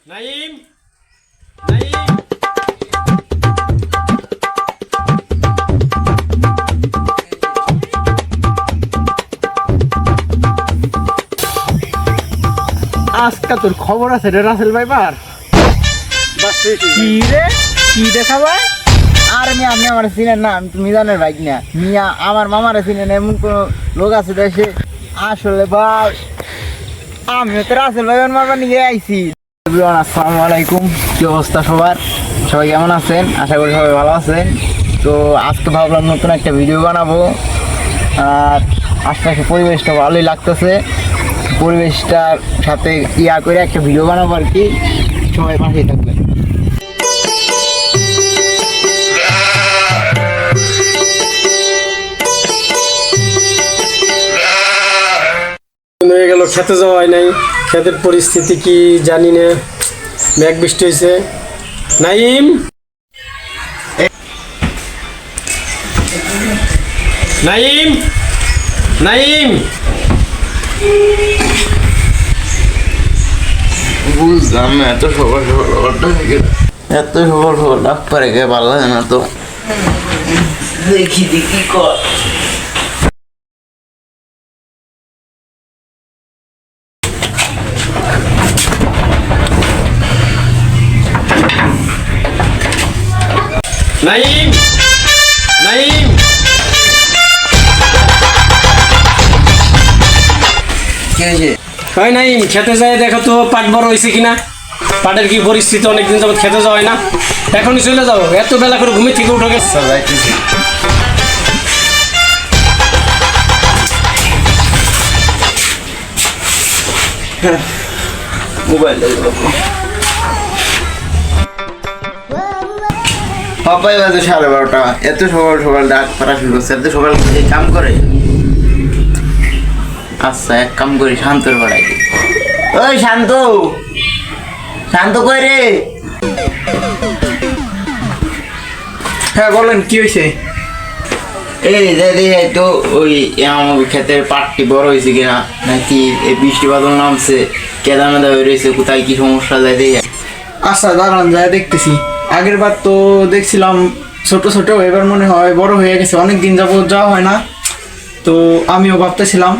নাইম, নাইম। আজকা তোর খবর আছে রে রাসেল ভাইবার? কি রে, কি দেখা ভাই? আর আপনি আমার চিনেন না, আমি তো মিজানের বাইক না মিয়া, আমার মামারা চিনেন এমন কোন লোক আছে দেশে? আসলে ভাই আমিও তো রাসেল ভাইবার মারবার নিয়ে আইছি। আসসালামু আলাইকুম, কি অবস্থা সবার? সবাই কেমন আছেন? আশা করি সবাই ভালো আছেন। তো আজকে ভাবলাম নতুন একটা ভিডিও বানাবো, আর আশপাশে পরিবেশটা ভালোই লাগতেছে। পরিবেশটার সাথে ইয়া করে একটা ভিডিও বানাবো আর কি, সবাই পাশেই থাকবেন। হয়ে গেল, খেতে যাওয়া হয় নাই। খেতের পরিস্থিতি কি জানি না, মেঘ বৃষ্টি হয়েছে। নাইম, নাইম, নাইম। বুঝলাম না, এত সকাল সকাল ডাক পারে গে, ভালো লাগে না তো। দেখি দেখি কর। নাইম, নাইম। কি হয়েছে? হয় নাইম, খেতে যায় দেখো তো পাট বড় হয়েছে কিনা। পাটের কি পরিস্থিতি, অনেকদিন যাবত খেতে যাওয়া হয় না। এখনই চলে যাও, এত বেলা করে ঘুমিয়ে থেকে উঠে গেছে। যাইতেছি। মোবাইল পাপাই বাজে 12:30। এত সকাল সকাল ডাক পাড়া শুরু করছে, এত সকাল এই কাম করে। আচ্ছা, এক কাম করি, শান্তর পাড়ায় দিই। ওই শান্ত, শান্ত কই রে? হ্যাঁ বলেন, কি হয়েছে? এই তো ওই আমার ক্ষেতের পাটটি বড় হয়েছে কিনা, নাকি এই বৃষ্টি বাদল নামছে, কেদা মেদা হয়ে রয়েছে, কোথায় কি সমস্যা যায় দেখে। আচ্ছা দাঁড়ান, যায় দেখতেছি। আগের বার তো দেখছিলাম ছোট ছোট, এবার মনে হয় বড় হয়ে গেছে। অনেক দিন যাবত যাওয়া হয় না, তো আমিও ভাবতেছিলাম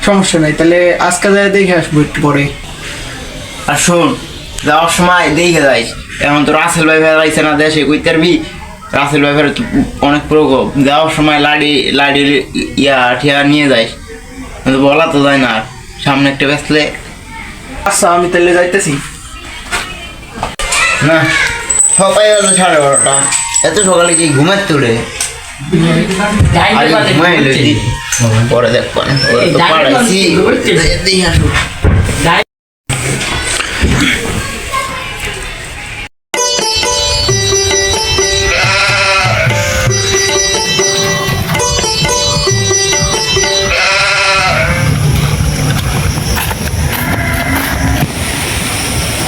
সমস্যা নাই, তাহলে আজকে যায় দেখে আসবো একটু পরে। আর শোন, যাওয়ার সময় দেখে যাইস। এখন তো রাসেল ভাই ফেরাইছে না দেশে, কইতার বি রাসেল ভাই ফের অনেক প্রকোপ। যাওয়ার সময় লাড়ির ইয়া ঠিয়া নিয়ে যাইস, কিন্তু বলা তো যায় না। আর সামনে একটা বেসলে আচ্ছা আমি তাহলে যাইতেছি। না, সবাই হলো 12:30। এত সকালে কি ঘুমের তোরে? পরে দেখবো পাড়াইছি, দেখি আসুক।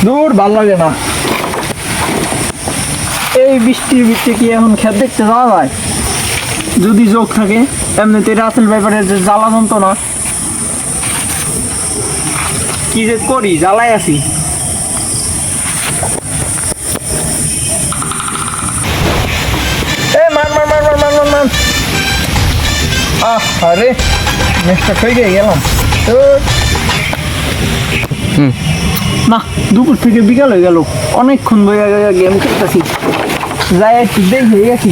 দূর ভালো লাগে না, এই বৃষ্টির বৃষ্টি কি এখন খেত দেখতে যাওয়া যায়? যদি যোগ থাকে, এমনিতে রাসেল ব্যাপারে যে জ্বালা যন্ত্রণা, কি যে করি, জ্বালাই আছি। এ মার মার মার মার মার মার মার। আরে নেক্সটটা থেকে গেলাম তো। না, দুপুর থেকে বিকাল হয়ে গেল, অনেকক্ষণ বই গেম খেলতেছি। যাই একটু দেখে গেছি।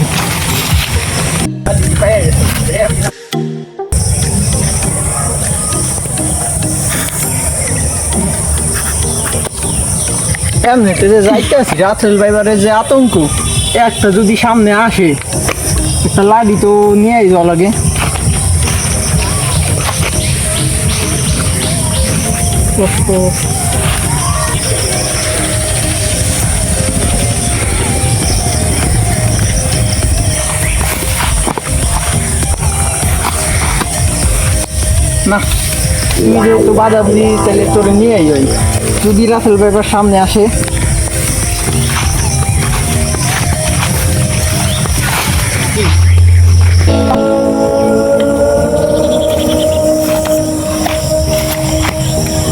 এমনিতে যে যাইতে আছি, রাসেল ভাইবারের যে আতঙ্ক, একটা যদি সামনে আসে, একটা লাডি তো নিয়েই যাওয়া লাগে। না, তুমি যেহেতু বাধা দিই, তাহলে তোরে নিয়েই ওই, যদি রাসেল ভাইবার সামনে আসে।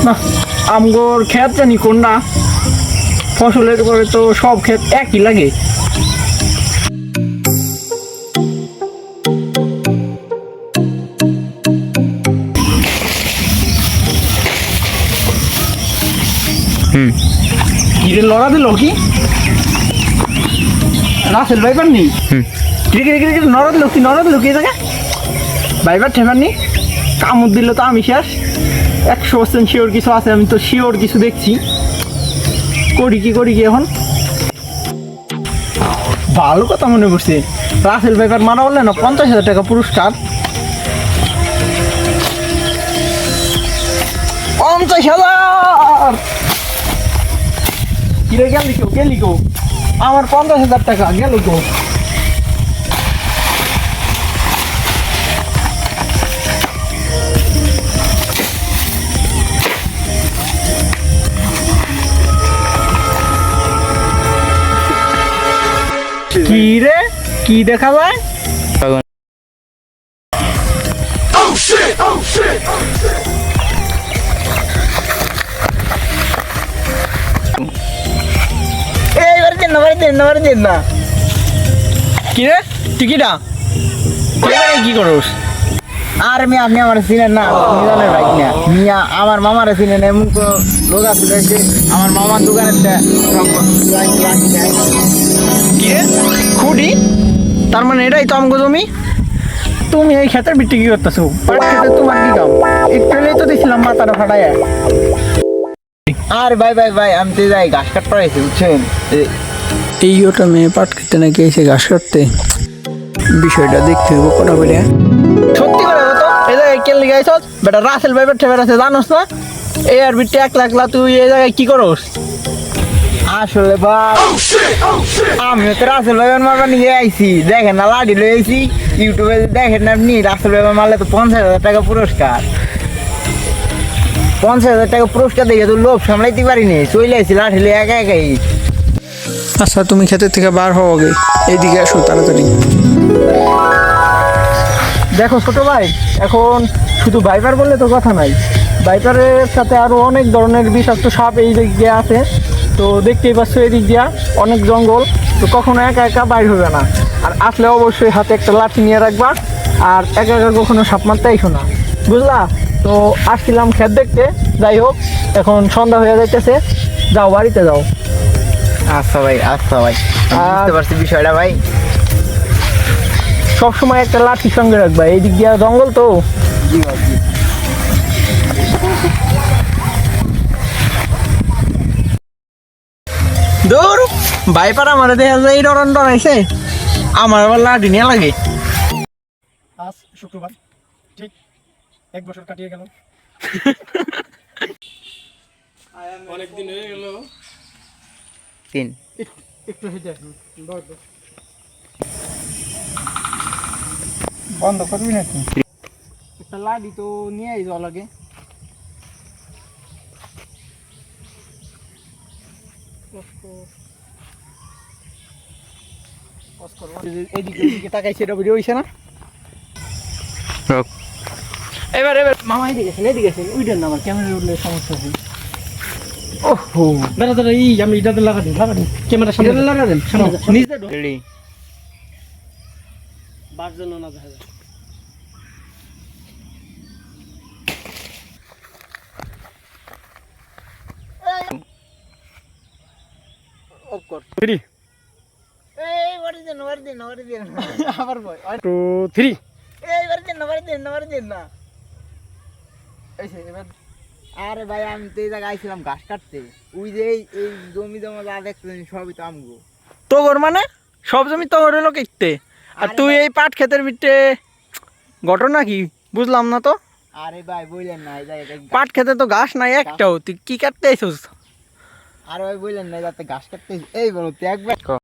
না, আমগোর খেত জানি কোনটা, ফসলের পরে তো সব ক্ষেত একই লাগে। কিরে লড়া দিল কি রাসেল ভাইবার নেই? নড়া দিল কি এই জায়গায় ভাইবার ঠেবার নি? কামড় দিল তো আমি শেষ। 100% শিওর কিছু আছে, আমি তো শিওর কিছু দেখছি। করি কি এখন? ভালো কথা মনে করছে, রাসেল ভাইবার মারা বললে না 50,000 টাকা পুরস্কার। 50,000 কিরে গেলি কেউ আমার 50,000 টাকা গেল কেউ। কি রে কি দেখা যায়? কি রে টিকিটা কি করস? আর আপনি আমার চিনেন না, তুমি জানেন ভাই না মিয়া আমার মামারে চিনেন। এমন তো লোক আছে যে আমার মামার দোকানের কি রে খুঁটি, তার মানে এটাই তো আমগো জমি। তুমি এই ক্ষেতের বিটি কি করতেছো? পাট খেতে তোমার কি কাম? একটু হলেই তো দেখছিলাম মাথাটা ফাটায়। আর ভাই আমি তো যাই ঘাস কাটতে পারছি বুঝছেন। এই ওটা মেয়ে পাট খেতে নাকি এসে ঘাস কাটতে, বিষয়টা দেখতে হইব কটা করে। সত্যি করে তো এই জায়গায় কে লিখে আইছ? বেটা রাসেল ভাইবার ঠেবার আছে জানোস না? এই আর বিটি 1 লাখ তুই এই জায়গায় কি করস? আসলে ভাই আমি তো রাসেল ভাইবার মারবার নিয়ে আইছি, দেখেন না লাডি লয়ে আইছি। ইউটিউবে দেখেন না আপনি রাসেল ভাইবার মারলে তো 50,000 টাকা পুরস্কার। 50,000 টাকা পুরস্কার দেখে তো লোভ সামলাইতে পারিনি, চলে আইছি লাঠি লয়ে একাই। আচ্ছা তুমি ক্ষেতের থেকে বার হও আগে, এইদিকে আসো তাড়াতাড়ি। দেখো ছোট ভাই, এখন শুধু ভাইপার বললে তো কথা নাই, ভাইপারের সাথে আরো অনেক ধরনের বিষাক্ত সাপ এই দিক দিয়ে আছে। তো দেখতেই পাচ্ছ এদিক দিয়া অনেক জঙ্গল, তো কখনো একা বাইর হবে না। আর আসলে অবশ্যই হাতে একটা লাঠি নিয়ে রাখবা, আর একা কখনো সাপ মারতে আইসো না, বুঝলা? তো আসছিলাম ক্ষেত দেখতে, যাই হোক এখন সন্ধ্যা হয়ে যাইতেছে, যাও বাড়িতে যাও। আচ্ছা ভাই বুঝতে পারছি বিষয়টা ভাই। সবসময় একটা লাঠি সঙ্গে রাখবা, এই দিক দিয়া জঙ্গল তো। দূর ভাইপার আমার দেখা যায় ডরান ডরাইছে, আমার আবার লাঠি নিয়ে লাগে। আজ শুক্রবার, ঠিক 1 বছর কাটিয়ে গেল। অনেকদিন হয়ে গেল। 3 একটু হেঁটে আসুন। বন্ধ করবি নাকি? একটা লাঠি তো নিয়ে যাওয়া লাগে। এদিকে তাকাইছে, এটা ভিডিও হইছে না? এবার মামা এদিকে গেছেন উইডেন না, আমার ক্যামেরা উঠলে সমস্যা আছে। ওহো দাঁড়া আমি এটাতে লাগা দিই ক্যামেরা সামনে লাগা দেন, নিজে রেডি বার জন্য না দেখা যায়। অফ কর। থ্রি এই ওরে দেন আবার বয় 2 3 এই ওরে দেন না এইসে এবার। আরে ভাই আমি তো এই জায়গায় আইছিলাম ঘাস কাটতে, ওই যে এই জমি জমা যা দেখতেছেন সবই তো আমগো। তোর মানে সব জমি তোর হলো কিনতে, আর তুই এই পাট ক্ষেতের ভিতরে ঘটনা কি বুঝলাম না তো। আরে ভাই বললেন না এই জায়গায় পাট খেতে তো ঘাস নাই একটাও, তুই কি কাটতে আইছিস? আরে ভাই বললেন না যাতে ঘাস কাটতে এই বলো তুই একবার